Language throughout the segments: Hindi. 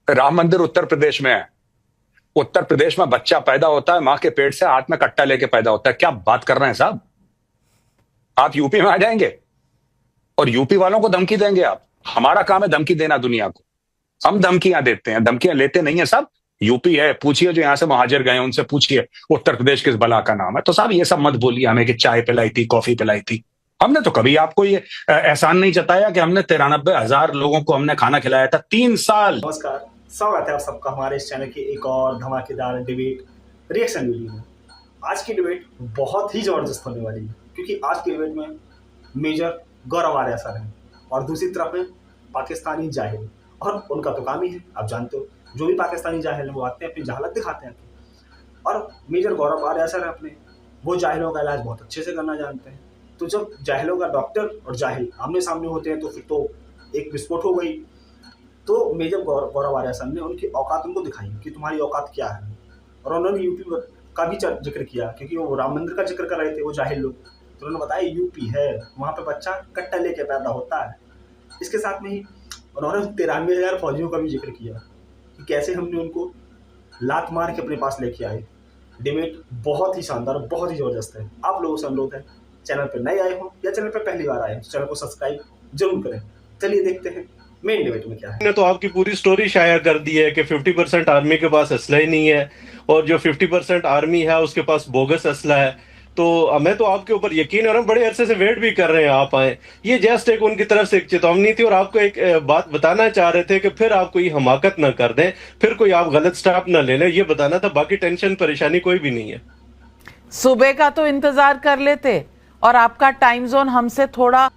राम मंदिर उत्तर प्रदेश में है। उत्तर प्रदेश में बच्चा पैदा होता है, मां के पेट से हाथ में कट्टा लेके पैदा होता है। क्या बात कर रहे हैं साहब? आप यूपी में आ जाएंगे और यूपी वालों को धमकी देंगे आप? हमारा काम है धमकी देना दुनिया को। हम धमकियां देते हैं, धमकियां लेते नहीं है साहब। यूपी है, पूछिए जो यहां से महाजर गए उनसे पूछिए उत्तर प्रदेश किस बला का नाम है। तो साहब ये सब मत बोलिए हमें कि चाय पिलाई थी, कॉफी पिलाई थी। हमने तो कभी आपको ये एहसान नहीं जताया कि हमने 93,000 लोगों को हमने खाना खिलाया था 3 साल। नमस्कार, स्वागत है आप सबका हमारे इस चैनल की एक और धमाकेदार डिबेट रिएक्शन वीडियो में। आज की डिबेट बहुत ही जबरदस्त होने वाली है क्योंकि आज की डिबेट में मेजर गौरव आर्या सर हैं और दूसरी तरफ है पाकिस्तानी जाहिल। और उनका तो काम ही है, आप जानते हो, जो भी पाकिस्तानी जाहिल है वो आते हैं अपनी जहालत दिखाते हैं। और मेजर गौरव आर्या सर अपने वो जाहिलों का इलाज बहुत अच्छे से करना जानते हैं। तो जब जाहिलों का डॉक्टर और जाहिल आमने सामने होते हैं तो फिर तो एक विस्फोट हो गई। तो मेजर गौरव आर्या सर ने उनकी औकात उनको दिखाई कि तुम्हारी औकात क्या है। और उन्होंने यूपी का भी जिक्र किया क्योंकि वो राम मंदिर का जिक्र कर रहे थे वो जाहिल लोग। तो उन्होंने बताया यूपी है, वहाँ पे बच्चा कट्टा लेके पैदा होता है। इसके साथ में ही उन्होंने 93,000 फौजियों का भी जिक्र किया कि कैसे हमने उनको लात मार के अपने पास लेके आए। डिबेट बहुत ही शानदार, बहुत ही जबरदस्त है। आप लोगों से अनुरोध है, चैनल पर नए आए हो या चैनल पर पहली बार आए हो, चैनल को सब्सक्राइब जरूर करें। चलिए देखते हैं मेन डिबेट में क्या है। ने तो आपकी पूरी स्टोरी शाया कर दी है कि 50% आर्मी के पास असला ही नहीं है और जो 50% आर्मी है उसके पास बोगस असला है। तो मैं तो आपके ऊपर यकीन है, हम बड़े अरसे से वेट भी कर रहे हैं आप आए। ये जस्ट एक उनकी तरफ से एक चेतावनी थी और आपको एक बात बताना चाह रहे थे कि फिर आप कोई हमाकत ना कर दें, फिर कोई आप गलत स्टेप ना ले लें, ये बताना था। बाकी टेंशन परेशानी कोई भी नहीं है। सुबह का तो इंतजार कर लेते और आपका टाइम जोन हमसे थोड़ा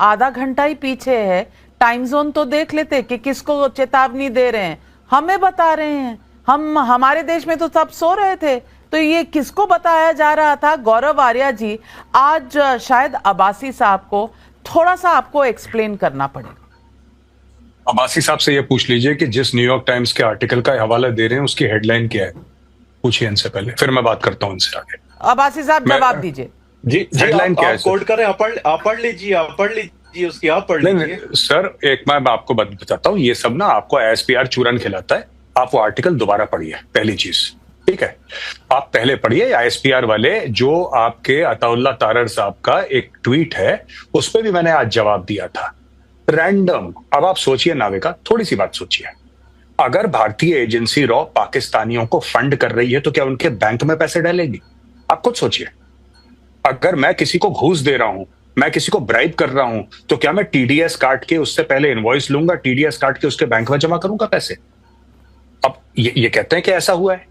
आधा घंटा ही पीछे है। टाइम जोन तो देख लेते कि किसको चेतावनी दे रहे हैं। हमें बता रहे हैं, हमारे देश में तो सब सो रहे थे, तो ये किसको बताया जा रहा था? गौरव आर्या जी, आज शायद अब्बासी साहब को थोड़ा सा आपको एक्सप्लेन करना पड़ेगा। अब्बासी साहब से ये पूछ लीजिए कि जिस न्यूयॉर्क टाइम्स के आर्टिकल का हवाला दे रहे हैं उसकी हेडलाइन क्या है, पूछिए इनसे पहले, फिर मैं बात करता हूं इनसे आगे। अब्बासी साहब जवाब दीजिए। जी, हेडलाइन क्या है? कोट करें, आप पढ़ लीजिए उसकी, आप पढ़ लीजिए। सर एक मैं आपको बताता हूँ, ये सब ना आपको एसपीआर चूरन खिलाता है। आप वो आर्टिकल दोबारा पढ़िए, पहली चीज, ठीक है? आप पहले पढ़िए आईएसपीआर वाले, जो आपके अताउल्लाह तारर साहब का एक ट्वीट है, उस पर भी मैंने आज जवाब दिया था। रैंडम। अब आप सोचिए नाविका, थोड़ी सी बात सोचिए। अगर भारतीय एजेंसी रॉ पाकिस्तानियों को फंड कर रही है तो क्या उनके बैंक में पैसे डालेगी? आप खुद सोचिए। अगर मैं किसी को घूस दे रहा हूं, मैं किसी को ब्राइब कर रहा हूं, तो क्या मैं टीडीएस काट के उससे पहले इनवॉइस लूंगा, टीडीएस काट के उसके बैंक में जमा करूंगा पैसे? अब ये कहते हैं कि ऐसा हुआ है।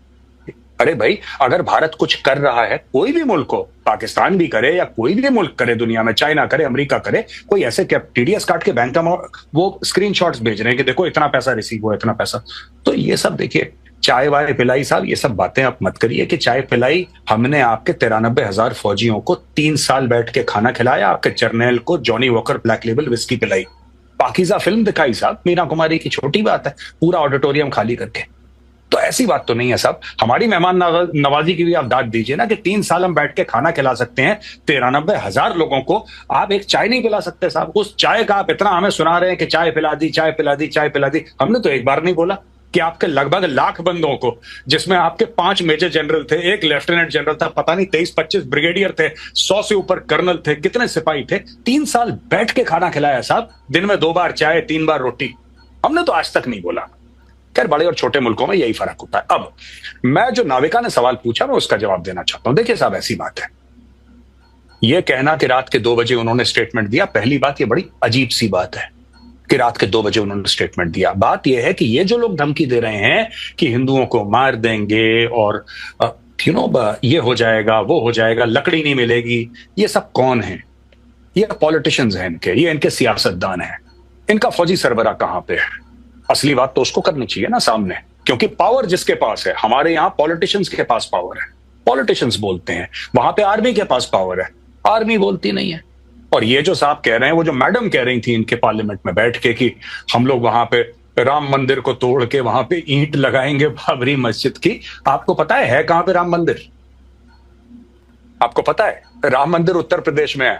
अरे भाई, अगर भारत कुछ कर रहा है, कोई भी मुल्क हो, पाकिस्तान भी करे या कोई भी मुल्क करे दुनिया में, चाइना करे, अमेरिका करे, कोई ऐसे क्या टीडीएस काट के बैंक का वो स्क्रीनशॉट्स भेज रहे हैं कि देखो इतना पैसा रिसीव हुआ, इतना पैसा। तो ये सब देखिए, चाय वाय पिलाई साहब, ये सब बातें आप मत करिए कि चाय पिलाई। हमने आपके 93,000 फौजियों को 3 साल बैठ के खाना खिलाया, आपके जर्नैल को Johnny walker black label whisky पिलाई, पाकीज़ा फिल्म दिखाई साहब, मीना कुमारी की, छोटी बात है, पूरा ऑडिटोरियम खाली करके। तो ऐसी बात तो नहीं है साहब। हमारी मेहमान नवाजी की भी आप दाद दीजिए ना कि 3 साल हम बैठ के खाना खिला सकते हैं 93,000 लोगों को, आप एक चाय नहीं पिला सकते साहब। उस चाय का आप इतना हमें सुना रहे हैं कि चाय पिला दी, चाय पिला दी, चाय पिला दी। हमने तो एक बार नहीं बोला कि आपके लगभग लाख बंदों को, जिसमें आपके 5 मेजर जनरल थे, 1 लेफ्टिनेंट जनरल था, पता नहीं 23-25 ब्रिगेडियर थे, 100 से ऊपर कर्नल थे, कितने सिपाही थे, 3 साल बैठ के खाना खिलाया साहब। दिन में 2 बार चाय, 3 बार रोटी। हमने तो आज तक नहीं बोला। खैर, बड़े और छोटे मुल्कों में यही फर्क होता है। अब मैं जो नाविका ने सवाल पूछा, मैं उसका जवाब देना चाहता हूं। देखिए साहब, ऐसी बात है, यह कहना कि रात के 2 बजे उन्होंने स्टेटमेंट दिया, पहली बात, यह बड़ी अजीब सी बात है कि रात के 2 बजे उन्होंने स्टेटमेंट दिया। बात यह है कि ये जो लोग धमकी दे रहे हैं कि हिंदुओं को मार देंगे और ये हो जाएगा, वो हो जाएगा, लकड़ी नहीं मिलेगी, ये सब कौन है? ये पॉलिटिशियंस हैं इनके, ये इनके सियासतदान हैं। इनका फौजी सरबराह कहां पे है? असली बात तो उसको करनी चाहिए ना सामने, क्योंकि पावर जिसके पास है, हमारे यहां पॉलिटिशियंस के पास पावर है, पॉलिटिशियंस बोलते हैं, वहां पे आर्मी के पास पावर है, आर्मी बोलती नहीं है। और ये जो साहब कह रहे हैं, वो जो मैडम कह रही थी इनके पार्लियामेंट में बैठ के कि हम लोग वहां पे राम मंदिर को तोड़ के वहां पे ईंट लगाएंगे बाबरी मस्जिद की, आपको पता है कहां पे राम मंदिर? आपको पता है? राम मंदिर उत्तर प्रदेश में है।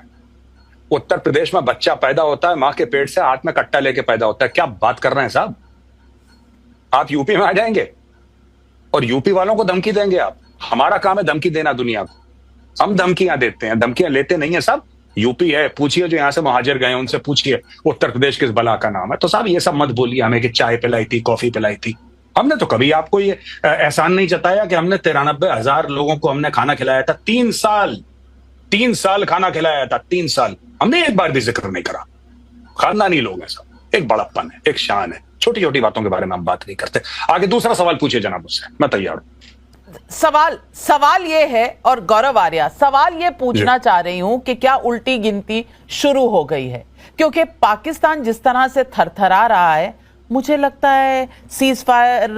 उत्तर प्रदेश में बच्चा पैदा होता है, मां के पेट से हाथ में कट्टा लेके पैदा होता है। क्या बात कर रहे हैं साहब? आप यूपी में आ जाएंगे और यूपी वालों को धमकी देंगे आप। हमारा काम है धमकी देना दुनिया को, हम धमकियां देते हैं, धमकियां लेते नहीं है साहब। यूपी है, पूछिए जो यहां से महाजर गए उनसे पूछिए उत्तर प्रदेश किस बला का नाम है। तो साहब ये सब मत बोलिए हमें कि चाय पिलाई थी, कॉफी पिलाई थी। हमने तो कभी आपको ये एहसान नहीं जताया कि हमने 93,000 लोगों को हमने खाना खिलाया था। 3 साल खाना खिलाया था, 3 साल। हमने एक बार भी जिक्र नहीं करा। खानदानी लोग हैं सब, एक बड़प्पन है, एक शान है। छोटी छोटी बातों के बारे में हम बात नहीं करते। आगे दूसरा सवाल पूछिए जनाब मुझसे, मैं तैयार हूं। सवाल ये है, और गौरव आर्या सवाल ये पूछना चाह रही हूं कि क्या उल्टी गिनती शुरू हो गई है? क्योंकि पाकिस्तान जिस तरह से थरथरा रहा है, मुझे लगता है सीज फायर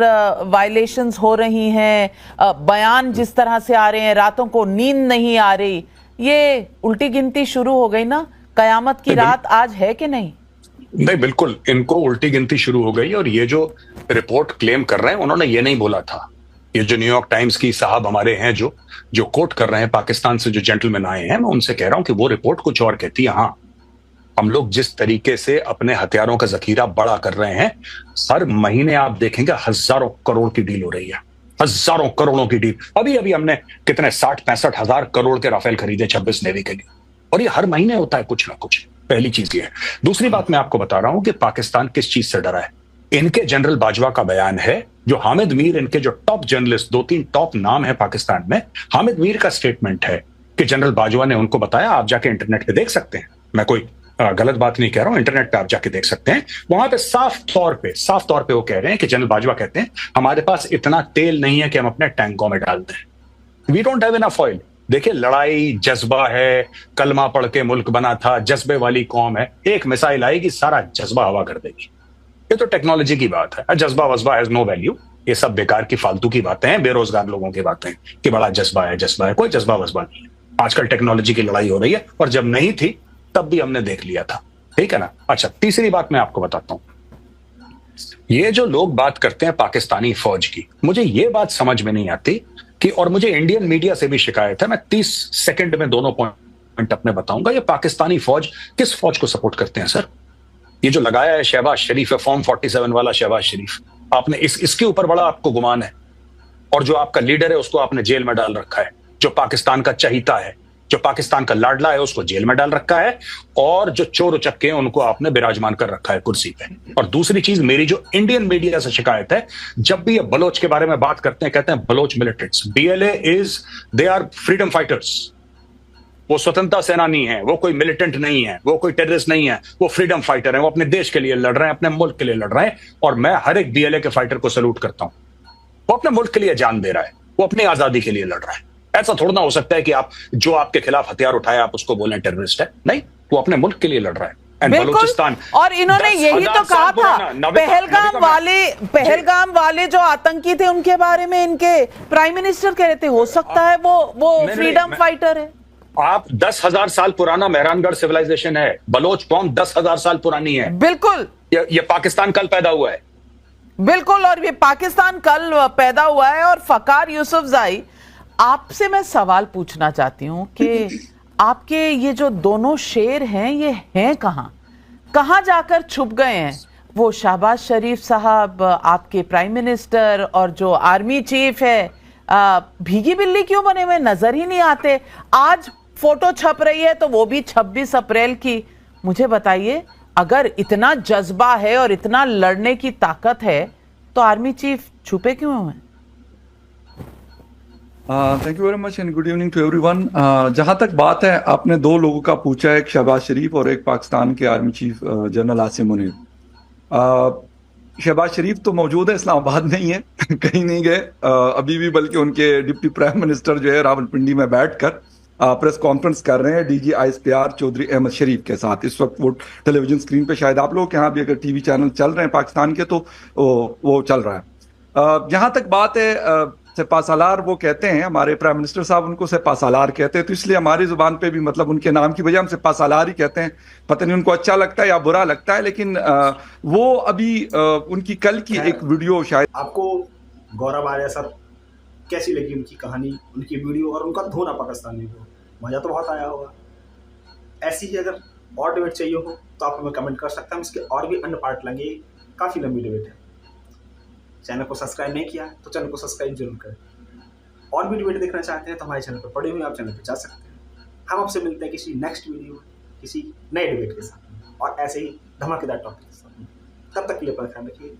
वायलेशंस हो रही हैं, बयान जिस तरह से आ रहे हैं, रातों को नींद नहीं आ रही, ये उल्टी गिनती शुरू हो गई ना? कयामत की रात आज है कि नहीं? नहीं, बिल्कुल इनको उल्टी गिनती शुरू हो गई। और ये जो रिपोर्ट क्लेम कर रहे हैं, उन्होंने ये नहीं बोला था। ये जो न्यूयॉर्क टाइम्स की साहब हमारे हैं जो कोट कर रहे हैं पाकिस्तान से जो जेंटलमैन आए हैं, मैं उनसे कह रहा हूं कि वो रिपोर्ट कुछ और कहती है। हाँ, हम लोग जिस तरीके से अपने हथियारों का जखीरा बड़ा कर रहे हैं, हर महीने आप देखेंगे हजारों करोड़ की डील हो रही है, हजारों करोड़ों की डील। अभी हमने कितने 60-65 हजार करोड़ के राफेल खरीदे 26 नेवी के लिए, और ये हर महीने होता है कुछ ना कुछ। पहली चीज ये है। दूसरी बात मैं आपको बता रहा हूं कि पाकिस्तान किस चीज से डरा है। इनके जनरल बाजवा का बयान है, जो हामिद मीर, इनके जो टॉप जर्नलिस्ट, 2-3 टॉप नाम है पाकिस्तान में, हामिद मीर का स्टेटमेंट है कि जनरल बाजवा ने उनको बताया। आप जाके इंटरनेट पे देख सकते हैं, मैं कोई गलत बात नहीं कह रहा हूं, इंटरनेट पे आप जाके देख सकते हैं। वहां पे साफ तौर पे वो कह रहे हैं कि जनरल बाजवा कहते हैं हमारे पास इतना तेल नहीं है कि हम अपने टैंकों में डाल दें। We don't have enough oil. देखिए, लड़ाई जज्बा है, कलमा पढ़ के मुल्क बना था, जज्बे वाली कौम है। एक मिसाइल आएगी, सारा जज्बा हवा कर देगी। ये तो टेक्नोलॉजी की बात है। जज्बा वज्बा हैज नो वैल्यू। ये सब बेकार की फालतू की बातें हैं, बेरोजगार लोगों की बातें कि बड़ा जज्बा है। कोई जज्बा वज्बा नहीं है। आजकल टेक्नोलॉजी की लड़ाई हो रही है, और जब नहीं थी तब भी हमने देख लिया था। ठीक है ना? अच्छा, तीसरी बात मैं आपको बताता हूं। ये जो लोग बात करते हैं पाकिस्तानी फौज की, मुझे ये बात समझ में नहीं आती कि, और मुझे इंडियन मीडिया से भी शिकायत है, मैं 30 सेकंड में दोनों पॉइंट अपने बताऊंगा। ये पाकिस्तानी फौज किस फौज को सपोर्ट करते हैं सर? ये जो लगाया है शहबाज शरीफ है, फॉर्म 47 वाला शहबाज शरीफ, आपने इसके ऊपर बड़ा आपको गुमान है। और जो आपका लीडर है उसको आपने जेल में डाल रखा है। जो पाकिस्तान का चहीता है, जो पाकिस्तान का लाडला है, उसको जेल में डाल रखा है। और जो चोर उचक्के हैं उनको आपने विराजमान कर रखा है कुर्सी पे। और दूसरी चीज, मेरी जो इंडियन मीडिया से शिकायत है, जब भी ये बलोच के बारे में बात करते हैं, कहते हैं Baloch militants. BLA they are freedom fighters. वो स्वतंत्रता सेनानी है, वो कोई मिलिटेंट नहीं है, वो कोई टेररिस्ट नहीं है, वो फ्रीडम फाइटर है। वो अपने देश के लिए लड़ रहे हैं, अपने मुल्क के लिए लड़ रहे हैं। और मैं हर एक BLA के फाइटर को सैल्यूट करता हूं। वो अपने मुल्क के लिए जान दे रहा है, वो अपनी आजादी के लिए लड़ रहा है। ऐसा थोड़ा ना हो सकता है कि आप जो आपके खिलाफ हथियार उठाए आप उसको बोलें टेररिस्ट है। नहीं, वो अपने मुल्क के लिए लड़ रहा है। बिल्कुल। और इन्होंने यही तो कहा था, पहलगाम वाले जो आतंकी थे उनके बारे में इनके प्राइम मिनिस्टर कह रहे थे, हो सकता है वो फ्रीडम फाइटर है। आप 10,000 साल पुराना मेहरानगढ़ सिविलाइजेशन है। बलोच कौम 10,000 साल पुरानी है। बिल्कुल। ये पाकिस्तान कल पैदा हुआ है। बिल्कुल, और ये पाकिस्तान कल पैदा हुआ है। और फकार यूसुफजाई, आपसे मैं सवाल पूछना चाहती हूं कि आपके ये जो दोनों शेर हैं, ये हैं कहां जाकर छुप गए हैं? वो शहबाज शरीफ साहब, आपके प्राइम मिनिस्टर, और जो आर्मी चीफ है, भीगी बिल्ली क्यों बने हुए, नजर ही नहीं आते? आज फोटो छप रही है तो वो भी 26 अप्रैल की। मुझे बताइए, अगर इतना जज्बा है और इतना लड़ने की ताकत है तो आर्मी चीफ छुपे क्यों हैं? Thank you very much and good evening to everyone. जहां तक बात है, आपने 2 लोगों का पूछा, एक शहबाज शरीफ और एक पाकिस्तान के army chief general Asim Munir. Shahbaz Sharif तो मौजूद है, इस्लामाबाद नहीं है, कहीं नहीं गए अभी भी, बल्कि उनके डिप्टी प्राइम मिनिस्टर जो है रावलपिंडी में बैठकर प्रेस कॉन्फ्रेंस कर रहे हैं DG ISPR चौधरी अहमद शरीफ के साथ। इस वक्त वो टेलीविजन स्क्रीन पे, शायद आप लोगों के यहाँ भी अगर TV चैनल चल रहे हैं पाकिस्तान के, तो वो चल रहा है। जहां तक बात है सेपासालार, वो कहते हैं, हमारे प्राइम मिनिस्टर साहब उनको सेपासालार कहते हैं, तो इसलिए हमारी जुबान पे भी, मतलब उनके नाम की वजह हम सेपासालार ही कहते हैं। पता नहीं उनको अच्छा लगता है या बुरा लगता है, लेकिन वो अभी उनकी कल की एक वीडियो शायद। आपको गौरव आर्या सर कैसी लगी उनकी कहानी, उनकी वीडियो और उनका धोना पाकिस्तानी को? मजा तो बहुत आया होगा। ऐसी ही अगर और डिबेट चाहिए हो तो आप हमें कमेंट कर सकते हैं। हम इसके और भी अन्य पार्ट लेंगे, काफ़ी लंबी डिबेट है। चैनल को सब्सक्राइब नहीं किया तो चैनल को सब्सक्राइब जरूर करें। और भी डिबेट देखना चाहते हैं तो हमारे चैनल पर पड़े हुए आप चैनल पर जा सकते हैं। हम आपसे मिलते हैं किसी नेक्स्ट वीडियो में किसी नए डिबेट के साथ और ऐसे ही धमाकेदार टॉपिक के साथ। तब तक के लिए अपना ख्याल रखिए।